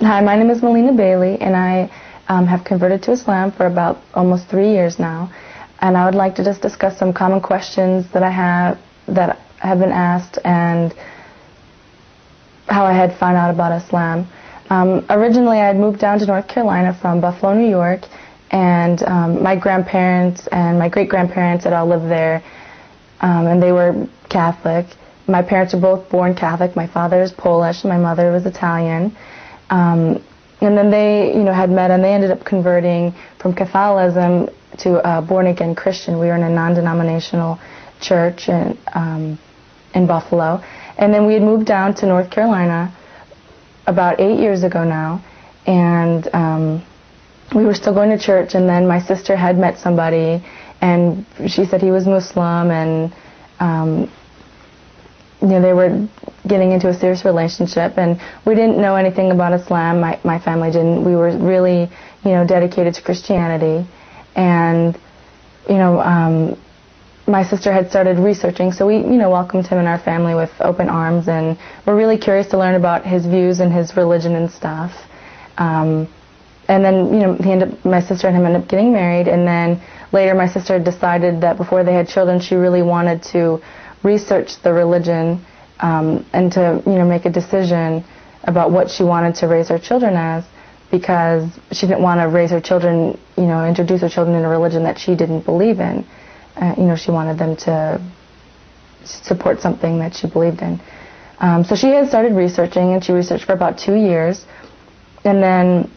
Hi, my name is Melina Bailey, and I have converted to Islam for about almost 3 years now. And I would like to just discuss some common questions that have been asked and how I had found out about Islam. Originally, I had moved down to North Carolina from Buffalo, New York, and my grandparents and my great-grandparents had all lived there, and they were Catholic. My parents were both born Catholic. My father is Polish, and my mother was Italian. And then they, had met, and they ended up converting from Catholicism to a born-again Christian. We were in a non-denominational church in Buffalo. And then we had moved down to North Carolina about 8 years ago now, and we were still going to church, and then my sister had met somebody, and she said he was Muslim, and they were getting into a serious relationship, and we didn't know anything about Islam. My family didn't. We were really, dedicated to Christianity, and my sister had started researching, so we, welcomed him in our family with open arms, and we're really curious to learn about his views and his religion and stuff. And then, my sister and him ended up getting married, and then later my sister decided that before they had children, she really wanted to research the religion and to, make a decision about what she wanted to raise her children as, because she didn't want to raise her children, introduce her children in a religion that she didn't believe in. She wanted them to support something that she believed in. So she had started researching, and she researched for about 2 years, and then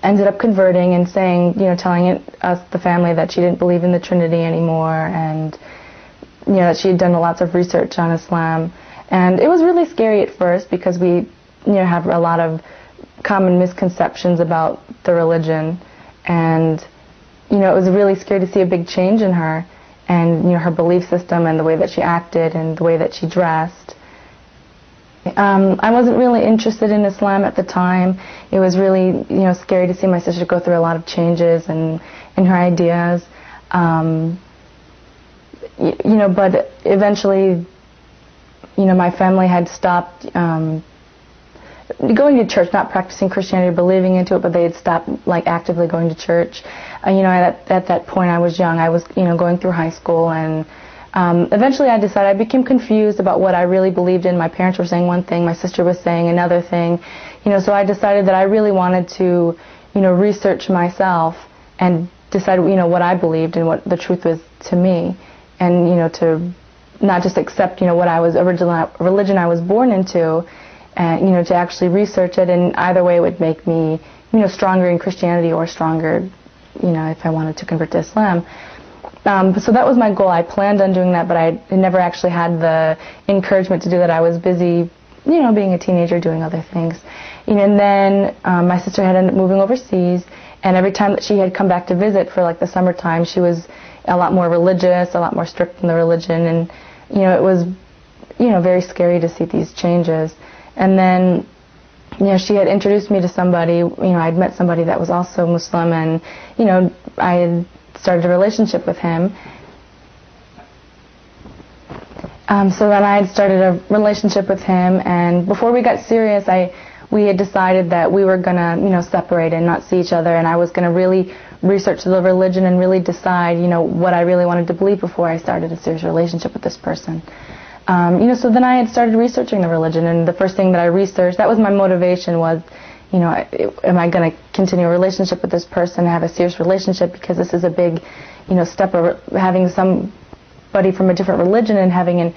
ended up converting and saying, telling us, the family, that she didn't believe in the Trinity anymore, and that she had done lots of research on Islam. And it was really scary at first because we, have a lot of common misconceptions about the religion, and it was really scary to see a big change in her, and her belief system and the way that she acted and the way that she dressed. I wasn't really interested in Islam at the time. It was really, scary to see my sister go through a lot of changes and in her ideas. But eventually, my family had stopped going to church, not practicing Christianity or believing into it, but they had stopped actively going to church. At that point I was young. I was going through high school, and eventually I decided, I became confused about what I really believed in. My parents were saying one thing, my sister was saying another thing. So I decided that I really wanted to research myself and decide what I believed and what the truth was to me, and to not just accept what I was religion I was born into, and to actually research it, and either way it would make me stronger in Christianity or stronger if I wanted to convert to Islam. So that was my goal. I planned on doing that, but I never actually had the encouragement to do that. I was busy being a teenager, doing other things. And then my sister had ended up moving overseas, and every time that she had come back to visit for the summertime, she was a lot more religious, a lot more strict in the religion, and it was very scary to see these changes. And then she had introduced me to somebody. I'd met somebody that was also Muslim, and I had started a relationship with him. So then I had started a relationship with him, and before we got serious, we had decided that we were gonna separate and not see each other, and I was gonna really research the religion and really decide what I really wanted to believe before I started a serious relationship with this person. So then I had started researching the religion, and the first thing that I researched, that was my motivation, was am I going to continue a relationship with this person, have a serious relationship, because this is a big step of having somebody from a different religion and having an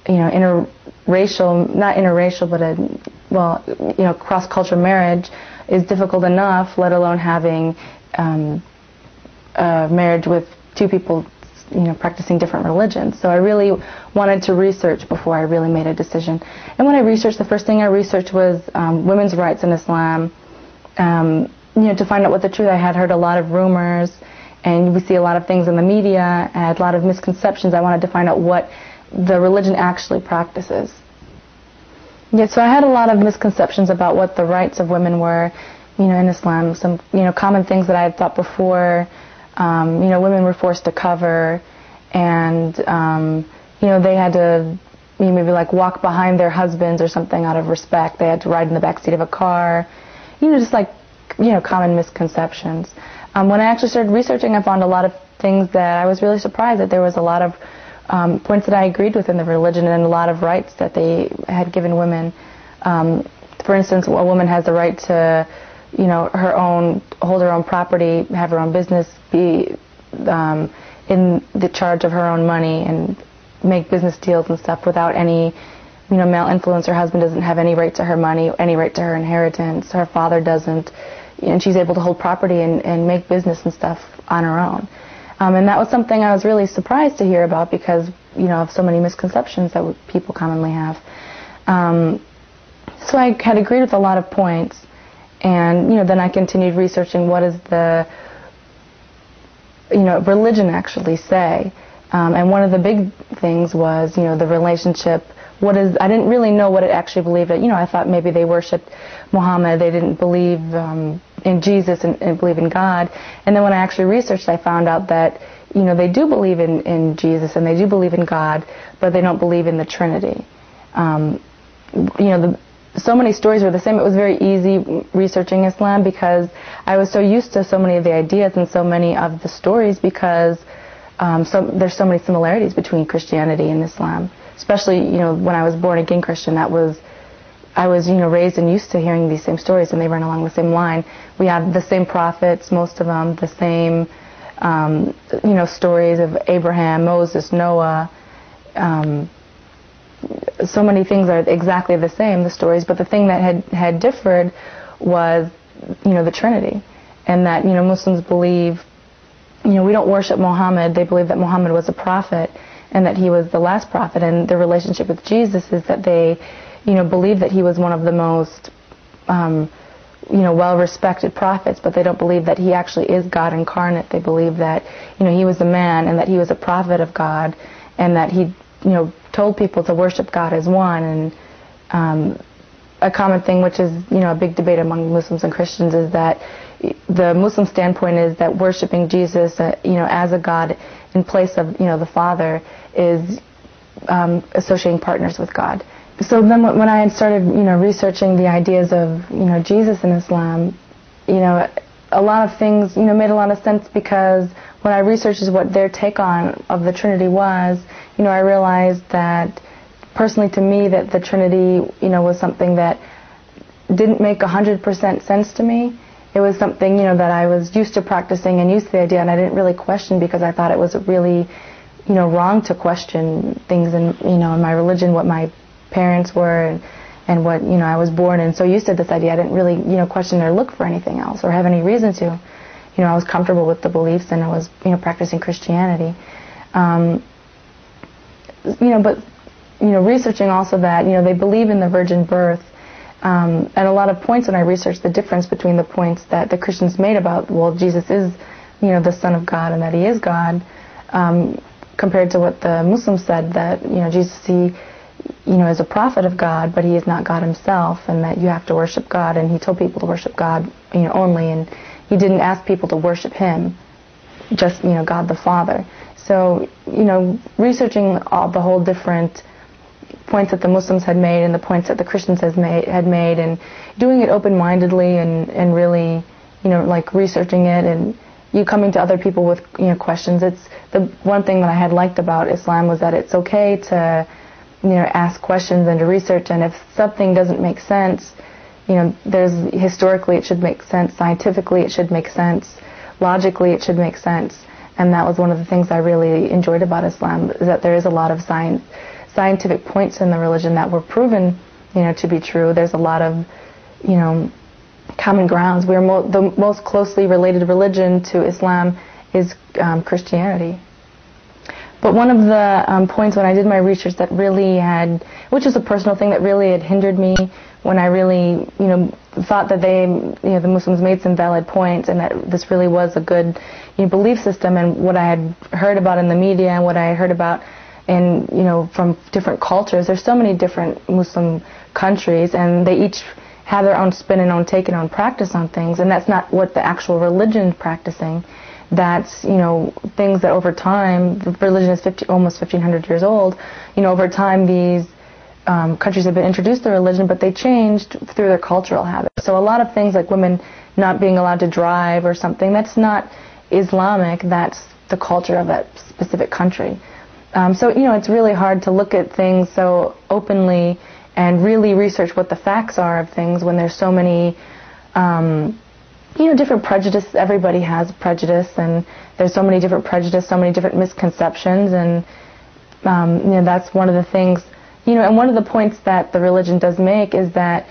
interracial, not interracial, but cross-cultural marriage is difficult enough, let alone having a marriage with two people practicing different religions. So I really wanted to research before I really made a decision. And when I researched, the first thing I researched was women's rights in Islam, to find out what the truth. I had heard a lot of rumors, and we see a lot of things in the media, and a lot of misconceptions. I wanted to find out what the religion actually practices. Yeah, so I had a lot of misconceptions about what the rights of women were, in Islam. Some, common things that I had thought before. Women were forced to cover, and they had to maybe walk behind their husbands or something out of respect. They had to ride in the back seat of a car. just like, common misconceptions. When I actually started researching, I found a lot of things that I was really surprised that there was a lot of points that I agreed with in the religion, and a lot of rights that they had given women. For instance, a woman has the right to, hold her own property, have her own business, be in the charge of her own money, and make business deals and stuff without any, male influence. Her husband doesn't have any right to her money, any right to her inheritance. Her father doesn't, and she's able to hold property and make business and stuff on her own. And that was something I was really surprised to hear about because, of so many misconceptions that people commonly have. So I had agreed with a lot of points, and, then I continued researching what does the, religion actually say. And one of the big things was, the relationship. I didn't really know what it actually believed. I thought maybe they worshipped Muhammad. They didn't believe in Jesus and believe in God. And then when I actually researched, I found out that, they do believe in Jesus and they do believe in God, but they don't believe in the Trinity. So many stories were the same. It was very easy researching Islam because I was so used to so many of the ideas and so many of the stories because there's so many similarities between Christianity and Islam. Especially, when I was born again Christian, I was, raised and used to hearing these same stories, and they ran along the same line. We have the same prophets, most of them, the same, stories of Abraham, Moses, Noah. So many things are exactly the same, the stories, but the thing that had differed was, the Trinity. And that, Muslims believe, we don't worship Muhammad. They believe that Muhammad was a prophet and that he was the last prophet. And their relationship with Jesus is that they, believe that he was one of the most, well-respected prophets, but they don't believe that he actually is God incarnate. They believe that, he was a man and that he was a prophet of God and that he, told people to worship God as one. And a common thing, which is, a big debate among Muslims and Christians, is that the Muslim standpoint is that worshiping Jesus, as a God in place of, the Father, is associating partners with God. So then when I had started, researching the ideas of, Jesus in Islam, a lot of things, made a lot of sense because when I researched what their take on of the Trinity was, I realized that personally to me that the Trinity, was something that didn't make 100% sense to me. It was something, that I was used to practicing and used to the idea, and I didn't really question because I thought it was really, wrong to question things in, in my religion, what my parents were and what, I was born in. So used to this idea, I didn't really, question or look for anything else or have any reason to. I was comfortable with the beliefs and I was, practicing Christianity. But, researching also that, they believe in the virgin birth. And a lot of points when I researched the difference between the points that the Christians made about, well, Jesus is, the Son of God and that he is God, compared to what the Muslims said, that, Jesus, he, is a prophet of God, but he is not God himself, and that you have to worship God, and he told people to worship God, only, and he didn't ask people to worship him, just, God the Father. So, researching all the whole different points that the Muslims had made and the points that the Christians had made, and doing it open-mindedly and really, like researching it and you coming to other people with, questions. It's the one thing that I had liked about Islam was that it's okay to, ask questions and to research, and if something doesn't make sense, historically it should make sense, scientifically it should make sense, logically it should make sense. And that was one of the things I really enjoyed about Islam, is that there is a lot of scientific points in the religion that were proven, to be true. There's a lot of, common grounds. We're the most closely related religion to Islam is Christianity. But one of the points when I did my research that really which is a personal thing that really had hindered me when I really, thought that the Muslims made some valid points and that this really was a good, belief system, and what I had heard about in the media and what I had heard about in, from different cultures. There's so many different Muslim countries, and they each have their own spin and own take and own practice on things, and that's not what the actual religion is practicing. That's, things that over time, the religion is almost 1,500 years old, over time these countries have been introduced to religion, but they changed through their cultural habits. So a lot of things like women not being allowed to drive or something, that's not Islamic, that's the culture of that specific country. So, it's really hard to look at things so openly and really research what the facts are of things when there's so many, different prejudices. Everybody has prejudice, and there's so many different prejudices, so many different misconceptions, and, that's one of the things, and one of the points that the religion does make is that,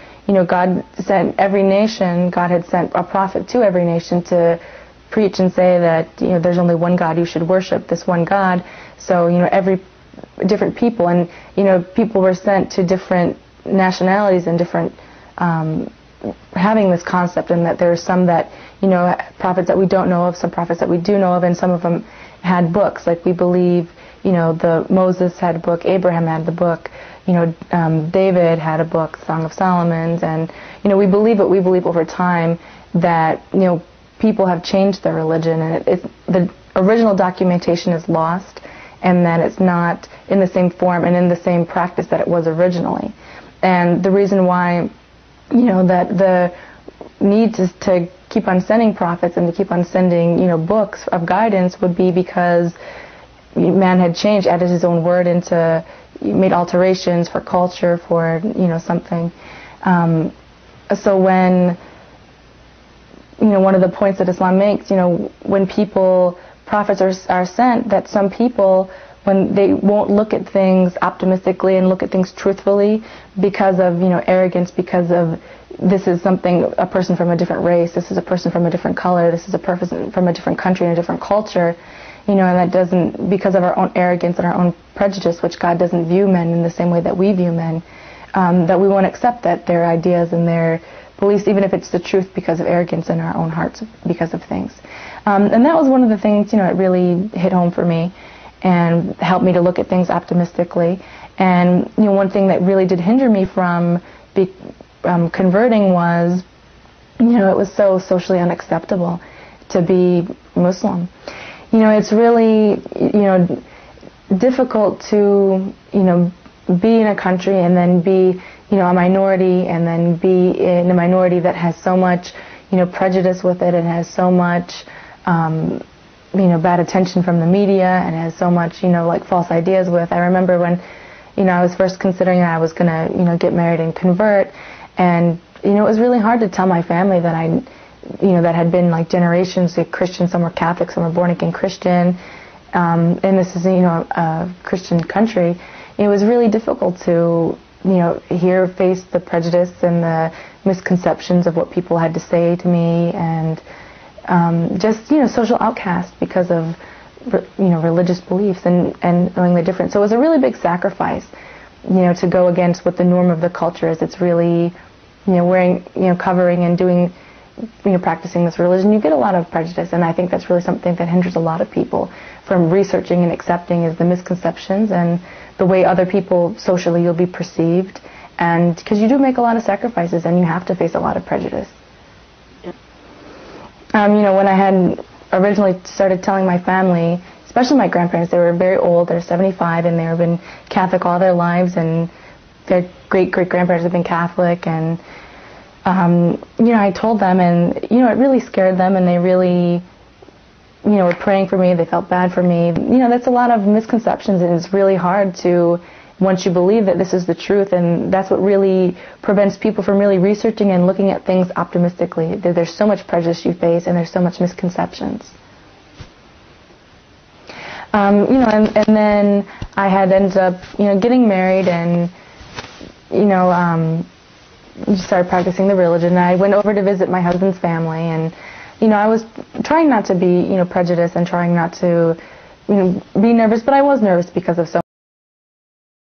God sent every nation, God had sent a prophet to every nation to preach and say that, there's only one God, you should worship this one God. So, every different people, and, people were sent to different nationalities and different, having this concept, and that there are some that, prophets that we don't know of, some prophets that we do know of, and some of them had books. Like we believe, the Moses had a book, Abraham had the book, David had a book, Song of Solomon, and, we believe over time that, people have changed their religion, and the original documentation is lost, and that it's not in the same form and in the same practice that it was originally. And the reason why, that the need to keep on sending prophets and to keep on sending, books of guidance would be because man had changed, added his own word into, made alterations for culture, for, something. So when, one of the points that Islam makes, when prophets are sent, that some people, when they won't look at things optimistically and look at things truthfully because of, arrogance, because of this is a person from a different race, this is a person from a different color, this is a person from a different country and a different culture, and that doesn't, because of our own arrogance and our own prejudice, which God doesn't view men in the same way that we view men, that we won't accept that their ideas and their beliefs, even if it's the truth, because of arrogance in our own hearts because of things. And that was one of the things, it really hit home for me and helped me to look at things optimistically. And, one thing that really did hinder me from converting was, it was so socially unacceptable to be Muslim. It's really, difficult to, be in a country and then be, a minority, and then be in a minority that has so much, prejudice with it, and has so much, bad attention from the media, and has so much, like false ideas with. I remember when, I was first considering that I was going to, get married and convert, and, it was really hard to tell my family that I, that had been like generations of Christian, some were Catholic, some were born again Christian, and this is, a Christian country. It was really difficult to, face the prejudice and the misconceptions of what people had to say to me, and just, social outcast because of, religious beliefs and knowing the difference. So it was a really big sacrifice, to go against what the norm of the culture is. It's really, wearing, covering and doing, practicing this religion. You get a lot of prejudice, and I think that's really something that hinders a lot of people from researching and accepting is the misconceptions and the way other people socially you'll be perceived, and because you do make a lot of sacrifices and you have to face a lot of prejudice. When I had originally started telling my family, especially my grandparents, they were very old, they're 75, and they've been Catholic all their lives, and their great-great-grandparents have been Catholic, and I told them, and it really scared them, and they really were praying for me, they felt bad for me. That's a lot of misconceptions, and it's really hard to, once you believe that this is the truth, and that's what really prevents people from really researching and looking at things optimistically. There's so much prejudice you face, and there's so much misconceptions. And then I had ended up, getting married, and, started practicing the religion. I went over to visit my husband's family, and, I was trying not to be, prejudiced, and trying not to, be nervous, but I was nervous because of so